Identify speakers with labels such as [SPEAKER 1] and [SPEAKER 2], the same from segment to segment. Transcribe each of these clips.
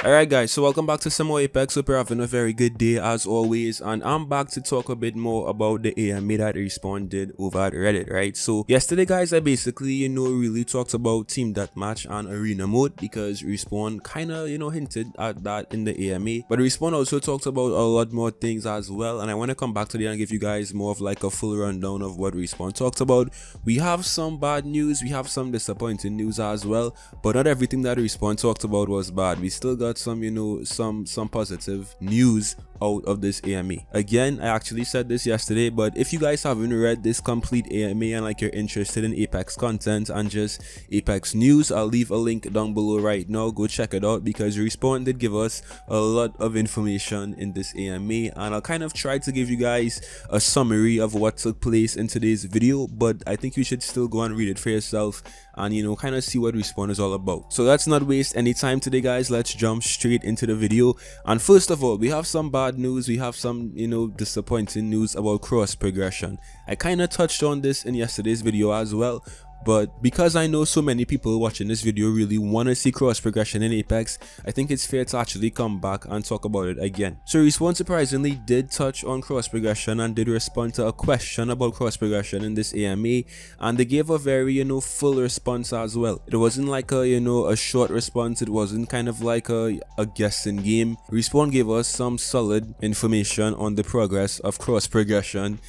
[SPEAKER 1] Alright guys, so welcome back to some more Apex. Hope you're having a very good day as always, and I'm back to talk a bit more about the AMA that Respawn did over at Reddit, right? So yesterday guys, I basically, really talked about Team Deathmatch and Arena mode because Respawn kinda, hinted at that in the AMA, but Respawn also talked about a lot more things as well, and I want to come back today and give you guys more of like a full rundown of what Respawn talked about. We have some bad news, we have some disappointing news as well, but not everything that Respawn talked about was bad. We still got some some positive news out of this AMA. Again, I actually said this yesterday, but if you guys haven't read this complete AMA and like you're interested in Apex content and just Apex news, I'll leave a link down below right now. Go check it out because Respawn did give us a lot of information in this AMA, and I'll kind of try to give you guys a summary of what took place in today's video, but I think you should still go and read it for yourself and kind of see what Respawn is all about. So let's not waste any time today guys, let's jump straight into the video. And first of all, we have some bad news, we have some disappointing news about cross progression. I kind of touched on this in yesterday's video as well, but because I know so many people watching this video really want to see cross progression in Apex, I think it's fair to actually come back and talk about it again. So Respawn surprisingly did touch on cross progression and did respond to a question about cross progression in this AMA, and they gave a very full response as well. It wasn't like a short response, it wasn't kind of like a guessing game. Respawn gave us some solid information on the progress of cross progression.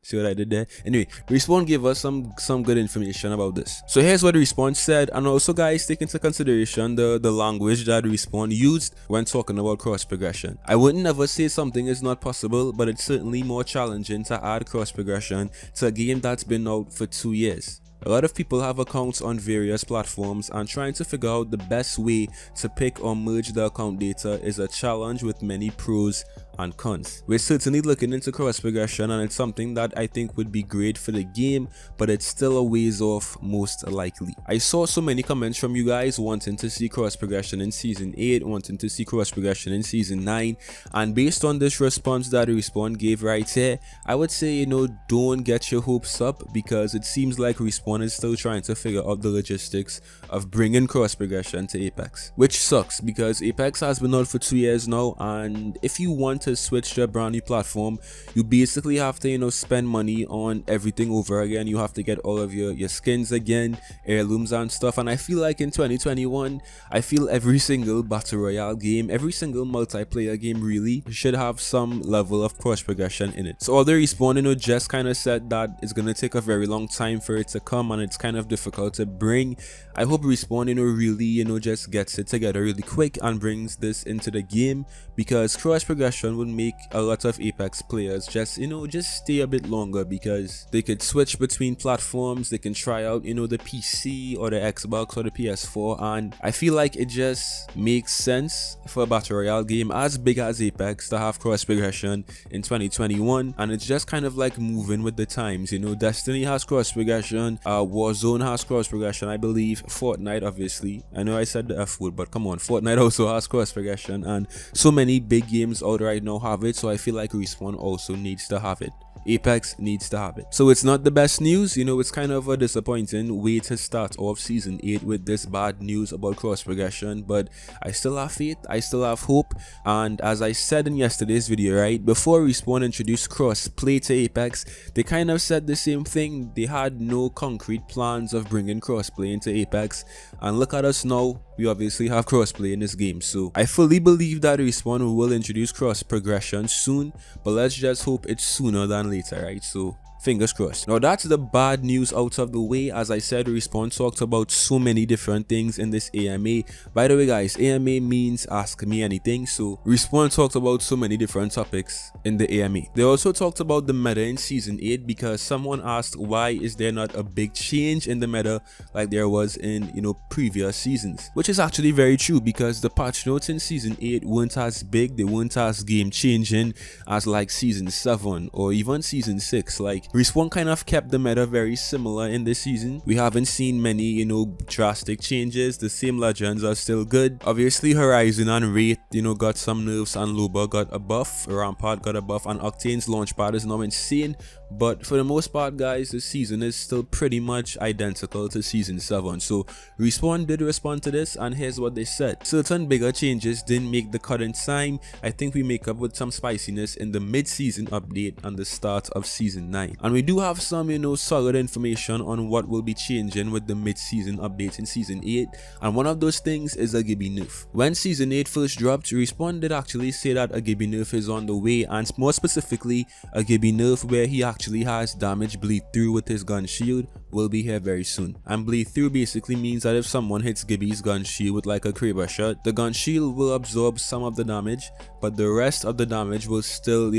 [SPEAKER 1] See what I did there? Anyway, Respawn gave us some good information about this. So here's what Respawn said, and also guys, take into consideration the language that Respawn used when talking about cross progression. I wouldn't never say something is not possible, but it's certainly more challenging to add cross progression to a game that's been out for 2 years. A lot of people have accounts on various platforms, and trying to figure out the best way to pick or merge the account data is a challenge with many pros and cons. We're certainly looking into cross progression, and it's something that I think would be great for the game, but it's still a ways off most likely. I saw so many comments from you guys wanting to see cross progression in season 8, wanting to see cross progression in season 9, and based on this response that Respawn gave right here, I would say don't get your hopes up, because it seems like Respawn is still trying to figure out the logistics of bringing cross progression to Apex, which sucks because Apex has been out for 2 years now, and if you want to switch to a brand new platform, you basically have to spend money on everything over again. You have to get all of your skins again, heirlooms and stuff. And I feel like in 2021, I feel every single battle royale game, every single multiplayer game really should have some level of cross progression in it. So although Respawn just kind of said that it's gonna take a very long time for it to come and it's kind of difficult to bring, I hope Respawn really just gets it together really quick and brings this into the game, because cross progression would make a lot of Apex players just stay a bit longer, because they could switch between platforms, they can try out the PC or the Xbox or the PS4, and I feel like it just makes sense for a battle royale game as big as Apex to have cross progression in 2021, and it's just kind of like moving with the times. Destiny has cross progression, Warzone has cross progression, I believe Fortnite, obviously, I know I said the F word, but come on, Fortnite also has cross progression, and so many big games out right now have it, so I feel like Respawn also needs to have it. Apex needs to have it. So it's not the best news, it's kind of a disappointing way to start off season 8 with this bad news about cross progression, but I still have faith, I still have hope, and as I said in yesterday's video, right, before Respawn introduced cross play to Apex, they kind of said the same thing. They had no concrete plans of bringing crossplay into Apex, and look at us now, we obviously have crossplay in this game. So I fully believe that Respawn will introduce cross progression soon, but let's just hope it's sooner than later, right? So fingers crossed. Now that's the bad news out of the way. As I said, Respawn talked about so many different things in this AMA. By the way guys, AMA means ask me anything, so Respawn talked about so many different topics in the AMA. They also talked about the meta in season 8, because someone asked why is there not a big change in the meta like there was in previous seasons, which is actually very true, because the patch notes in season 8 weren't as big, they weren't as game changing as like season 7 or even season 6. Like Respawn kind of kept the meta very similar in this season. We haven't seen many, drastic changes. The same legends are still good. Obviously, Horizon and Wraith, got some nerfs, and Loba got a buff, Rampart got a buff, and Octane's launchpad is now insane. But for the most part, guys, the season is still pretty much identical to season 7. So Respawn did respond to this, and here's what they said. Certain bigger changes didn't make the cut in time. I think we make up with some spiciness in the mid-season update and the start of season 9. And we do have some, solid information on what will be changing with the mid-season update in season 8. And one of those things is a Gibby nerf. When season 8 first dropped, Respawn did actually say that a Gibby nerf is on the way, and more specifically, a Gibby nerf where he actually has damage bleed through with his gun shield will be here very soon. And bleed through basically means that if someone hits Gibby's gun shield with like a Kraber shot, the gun shield will absorb some of the damage, but the rest of the damage will still,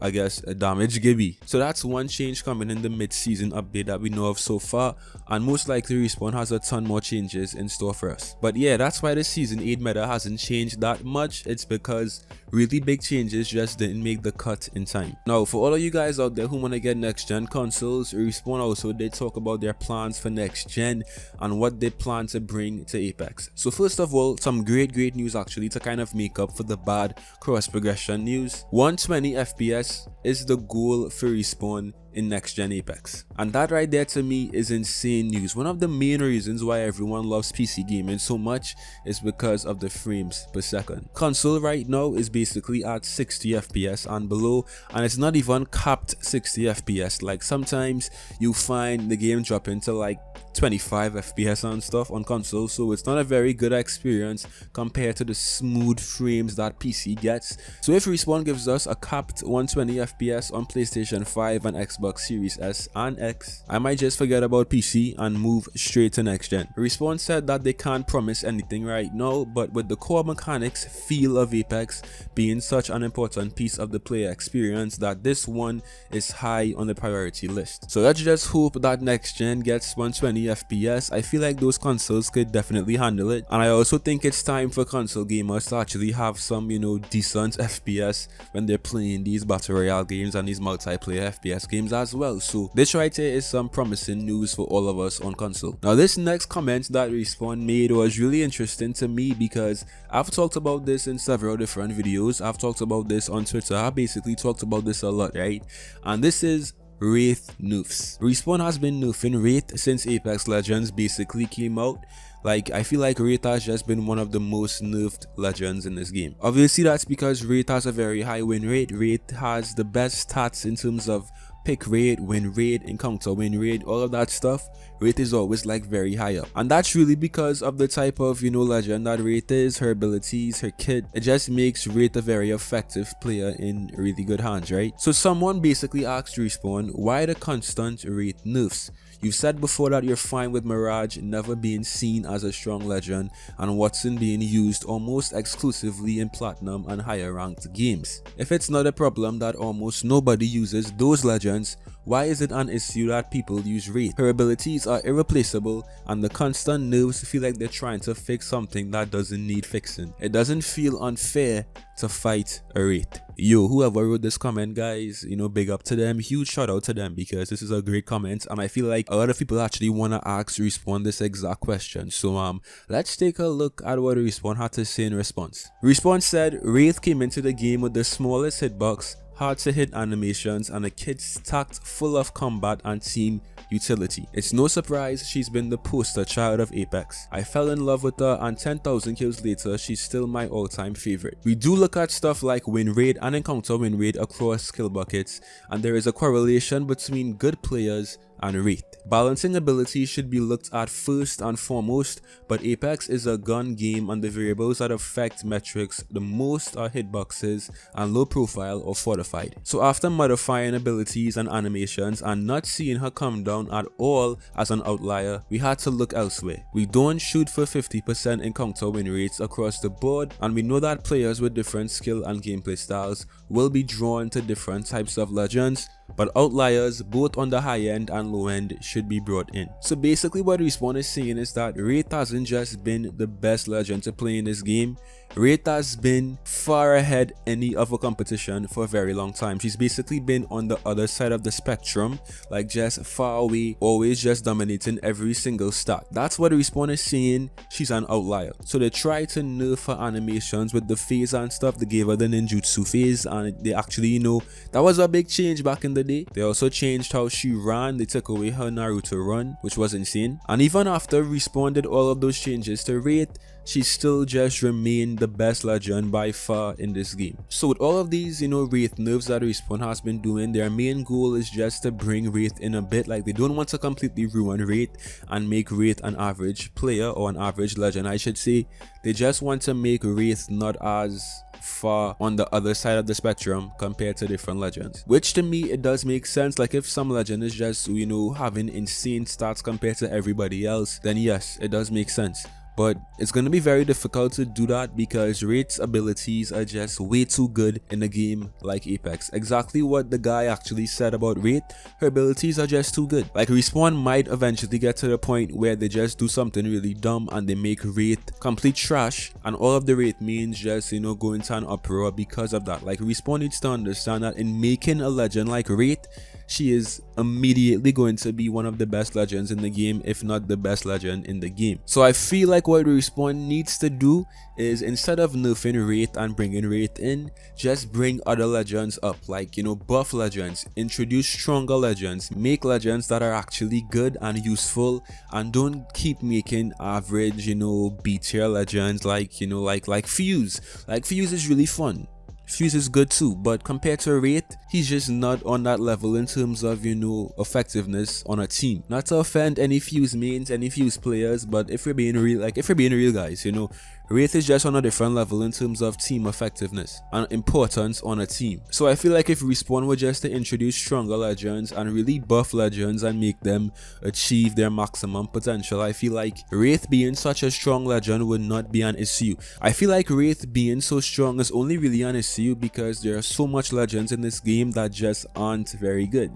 [SPEAKER 1] I guess, damage Gibby. So that's one change coming in the mid-season update that we know of so far, and most likely Respawn has a ton more changes in store for us. But yeah, that's why the season 8 meta hasn't changed that much. It's because really big changes just didn't make the cut in time. Now, for all of you guys out there who want to get next gen consoles, Respawn also did talk about their plans for next gen and what they plan to bring to Apex. So first of all, some great news actually to kind of make up for the bad cross progression news. 120 FPS is the goal for Respawn in next gen Apex, and that right there to me is insane news. One of the main reasons why everyone loves PC gaming so much is because of the frames per second. Console right now is basically at 60 FPS and below, and it's not even capped 60 FPS. Like sometimes you find the game dropping to like 25 FPS and stuff on console, so it's not a very good experience compared to the smooth frames that PC gets. So if Respawn gives us a capped 120 FPS on PlayStation 5 and Xbox Series S and X, I might just forget about PC and move straight to next gen. Respawn said that they can't promise anything right now, but with the core mechanics feel of Apex being such an important piece of the player experience, that this one is high on the priority list. So let's just hope that next gen gets 120 FPS. I feel like those consoles could definitely handle it, and I also think it's time for console gamers to actually have some, decent FPS when they're playing these battle royale games and these multiplayer FPS games as well. So this right here is some promising news for all of us on console. Now this next comment that Respawn made was really interesting to me because I've talked about this in several different videos. I've talked about this on Twitter. I basically talked about this a lot, right? And this is Wraith Nerfs. Respawn has been nerfing Wraith since Apex Legends basically came out. Like, I feel like Wraith has just been one of the most nerfed legends in this game. Obviously that's because Wraith has a very high win rate. Wraith has the best stats in terms of pick rate, win rate, encounter win rate, all of that stuff. Wraith is always like very high up, and that's really because of the type of legend that Wraith is, her abilities, her kit. It just makes Wraith a very effective player in really good hands, right? So someone basically asked Respawn, why the constant Wraith nerfs? You've said before that you're fine with Mirage never being seen as a strong legend and Watson being used almost exclusively in platinum and higher ranked games. If it's not a problem that almost nobody uses those legends, why is it an issue that people use Wraith? Her abilities are irreplaceable, and the constant nerfs feel like they're trying to fix something that doesn't need fixing. It doesn't feel unfair to fight a Wraith. Yo, whoever wrote this comment, guys, big up to them. Huge shout out to them because this is a great comment, and I feel like a lot of people actually want to ask Respawn this exact question. So let's take a look at what Respawn had to say in response. Respawn said Wraith came into the game with the smallest hitbox, hard to hit animations, and a kit stacked full of combat and team utility. It's no surprise she's been the poster child of Apex. I fell in love with her, and 10,000 kills later she's still my all-time favorite. We do look at stuff like win rate and encounter win rate across skill buckets, and there is a correlation between good players and Wraith. Balancing abilities should be looked at first and foremost, but Apex is a gun game and the variables that affect metrics the most are hitboxes and low profile or fortified. So after modifying abilities and animations and not seeing her come down at all as an outlier, we had to look elsewhere. We don't shoot for 50% encounter win rates across the board, and we know that players with different skill and gameplay styles will be drawn to different types of legends. but outliers both on the high end and low end should be brought in. So basically what Respawn is saying is that Wraith hasn't just been the best legend to play in this game, Wraith has been far ahead any other competition for a very long time. She's basically been on the other side of the spectrum, like just far away, always just dominating every single stat. That's what Respawn is saying, she's an outlier. So they tried to nerf her animations with the phase and stuff. They gave her the ninjutsu phase, and they actually, you know, that was a big change back in the day. They also changed how she ran. They took away her Naruto run, which was insane. And even after Respawn did all of those changes to Wraith, she still just remained the best legend by far in this game. So with all of these, you know, Wraith nerfs that Respawn has been doing, their main goal is just to bring Wraith in a bit. Like, they don't want to completely ruin Wraith and make Wraith an average player, or an average legend I should say. They just want to make Wraith not as far on the other side of the spectrum compared to different legends, which to me it does make sense. Like, if some legend is just, you know, having insane stats compared to everybody else, then yes, it does make sense. But it's going to be very difficult to do that because Wraith's abilities are just way too good in a game like Apex. Exactly what the guy actually said about Wraith, her abilities are just too good. Like, Respawn might eventually get to the point where they just do something really dumb and they make Wraith complete trash, and all of the Wraith mains just, you know, go into an uproar because of that. Like, Respawn needs to understand that in making a legend like Wraith, she is immediately going to be one of the best legends in the game, if not the best legend in the game. So I feel like what Respawn needs to do is, instead of nerfing Wraith and bringing Wraith in, just bring other legends up. Like, you know, buff legends, introduce stronger legends, make legends that are actually good and useful, and don't keep making average, you know, B tier legends like, you know, like Fuse. Like, Fuse is really fun. Fuse is good too, but compared to Wraith, he's just not on that level in terms of, you know, effectiveness on a team. Not to offend any Fuse mains, any Fuse players, but if we're being real, guys, you know, Wraith is just on a different level in terms of team effectiveness and importance on a team. So I feel like if Respawn were just to introduce stronger legends and really buff legends and make them achieve their maximum potential, I feel like Wraith being such a strong legend would not be an issue. I feel like Wraith being so strong is only really an issue because there are so much legends in this game that just aren't very good.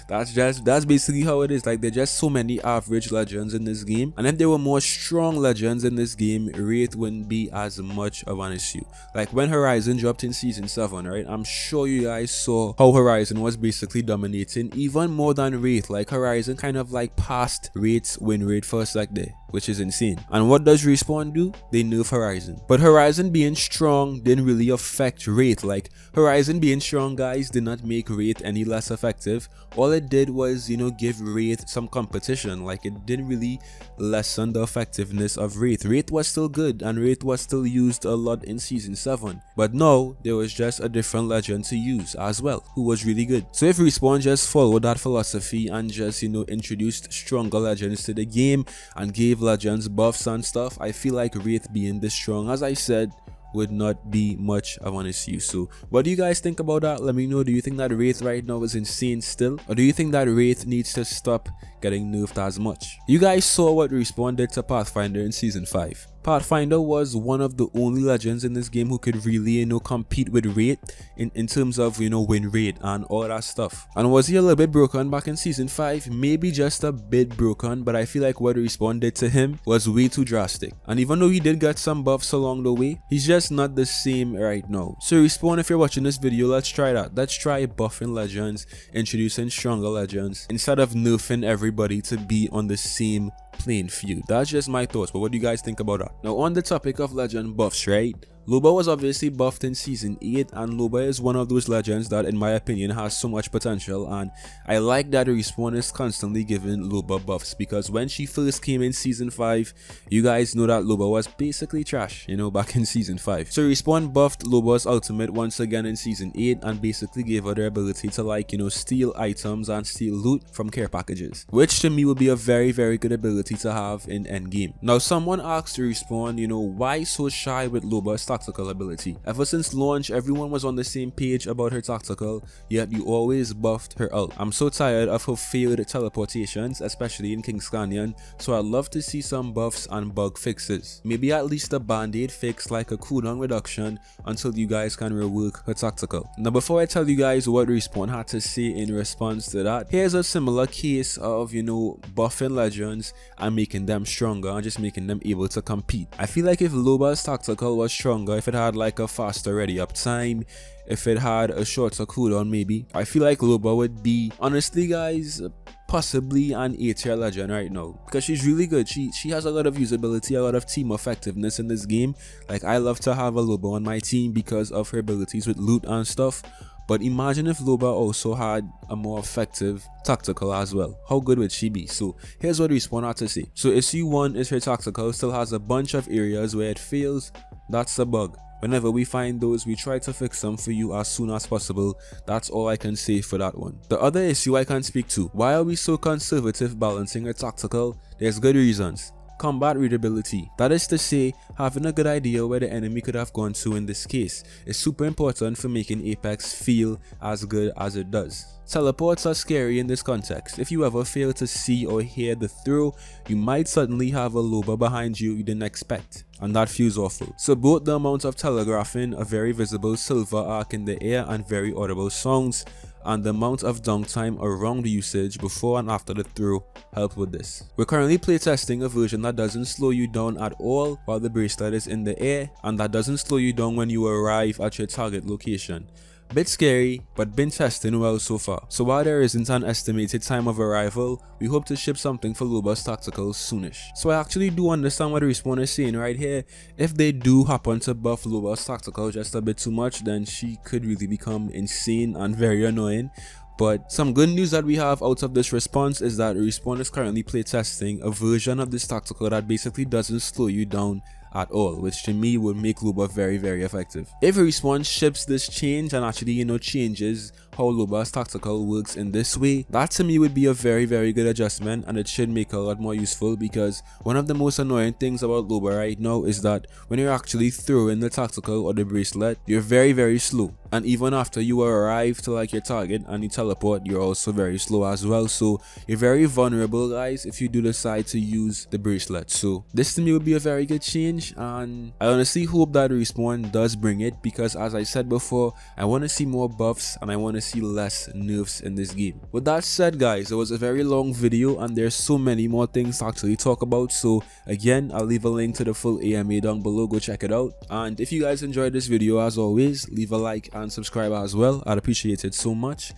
[SPEAKER 1] That's basically how it is. Like, there are just so many average legends in this game, and if there were more strong legends in this game, Wraith wouldn't be as much of an issue. Like, when Horizon dropped in season 7, right, I'm sure you guys saw how Horizon was basically dominating even more than Wraith. Like, Horizon kind of like passed Wraith's win rate for a sec there, which is insane. And what does Respawn do? They nerf Horizon. But Horizon being strong didn't really affect Wraith. Like, Horizon being strong, guys, did not make Wraith any less effective. All it did was, you know, give Wraith some competition. Like, it didn't really lessen the effectiveness of Wraith. Wraith was still good, and Wraith was still used a lot in season 7. But now, there was just a different legend to use as well, who was really good. So if Respawn just followed that philosophy and just, you know, introduced stronger legends to the game and gave legends buffs and stuff, I feel like Wraith being this strong, as I said, would not be much of an issue. So what do you guys think about that? Let me know. Do you think that Wraith right now is insane still, or do you think that Wraith needs to stop getting nerfed as much? You guys saw what Respawn did to Pathfinder in season 5. Pathfinder was one of the only legends in this game who could really, you know, compete with Wraith in terms of, you know, win rate and all that stuff. And was he a little bit broken back in season 5? Maybe just a bit broken, but I feel like what Respawn did to him was way too drastic. And even though he did get some buffs along the way, he's just not the same right now. So Respawn, if you're watching this video, let's try that. Let's try buffing legends, introducing stronger legends, instead of nerfing everybody to be on the same playing field. That's just my thoughts, but what do you guys think about that? Now, on the topic of legend buffs, right? Loba was obviously buffed in season 8, and Loba is one of those legends that, in my opinion, has so much potential, and I like that Respawn is constantly giving Loba buffs, because when she first came in season 5, you guys know that Loba was basically trash, you know, back in season 5. So Respawn buffed Loba's ultimate once again in season 8 and basically gave her the ability to, like, you know, steal items and steal loot from care packages, which to me would be a very, very good ability to have in endgame. Now, someone asked Respawn, you know, why so shy with Loba stacking tactical ability. Ever since launch, everyone was on the same page about her tactical, yet you always buffed her ult. I'm so tired of her failed teleportations, especially in King's Canyon, so I'd love to see some buffs and bug fixes. Maybe at least a band-aid fix like a cooldown reduction until you guys can rework her tactical. Now before I tell you guys what Respawn had to say in response to that, here's a similar case of, you know, buffing legends and making them stronger and just making them able to compete. I feel like if Loba's tactical was stronger, if it had like a faster ready up time, if it had a shorter cooldown maybe, I feel like Loba would be, honestly guys, possibly an A tier legend right now, because she's really good. She has a lot of usability, a lot of team effectiveness in this game. Like, I love to have a Loba on my team because of her abilities with loot and stuff. But imagine if Loba also had a more effective tactical as well. How good would she be? So here's what Respawn had to say. So issue 1 is her tactical still has a bunch of areas where it fails. That's a bug. Whenever we find those, we try to fix them for you as soon as possible. That's all I can say for that one. The other issue I can speak to. Why are we so conservative balancing her tactical? There's good reasons. Combat readability. That is to say, having a good idea where the enemy could have gone to in this case is super important for making Apex feel as good as it does. Teleports are scary in this context. If you ever fail to see or hear the throw, you might suddenly have a Loba behind you didn't expect, and that feels awful. So both the amount of telegraphing, a very visible silver arc in the air and very audible sounds, and the amount of downtime around usage before and after the throw help with this. We're currently playtesting a version that doesn't slow you down at all while the bracelet is in the air, and that doesn't slow you down when you arrive at your target location. Bit scary, but been testing well so far. So while there isn't an estimated time of arrival, we hope to ship something for Loba's tactical soonish. So I actually do understand what Respawn is saying right here. If they do happen to buff Loba's tactical just a bit too much, then she could really become insane and very annoying. But some good news that we have out of this response is that Respawn is currently playtesting a version of this tactical that basically doesn't slow you down at all, which to me would make Loba very, very effective. If Respawn ships this change and actually, you know, changes how Loba's tactical works in this way, that to me would be a very, very good adjustment, and it should make it a lot more useful, because one of the most annoying things about Loba right now is that when you're actually throwing the tactical or the bracelet, you're very, very slow. And even after you arrive to like your target and you teleport, you're also very slow as well. So you're very vulnerable, guys, if you do decide to use the bracelet. So this to me would be a very good change, and I honestly hope that Respawn does bring it, because as I said before, I want to see more buffs and I want to see less nerfs in this game. With that said, guys, it was a very long video and there's so many more things to actually talk about. So again, I'll leave a link to the full AMA down below. Go check it out. And if you guys enjoyed this video, as always, leave a like and subscribe as well. I'd appreciate it so much.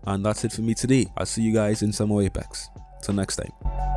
[SPEAKER 1] And that's it for me today. I'll see you guys in some more Apex. Till next time.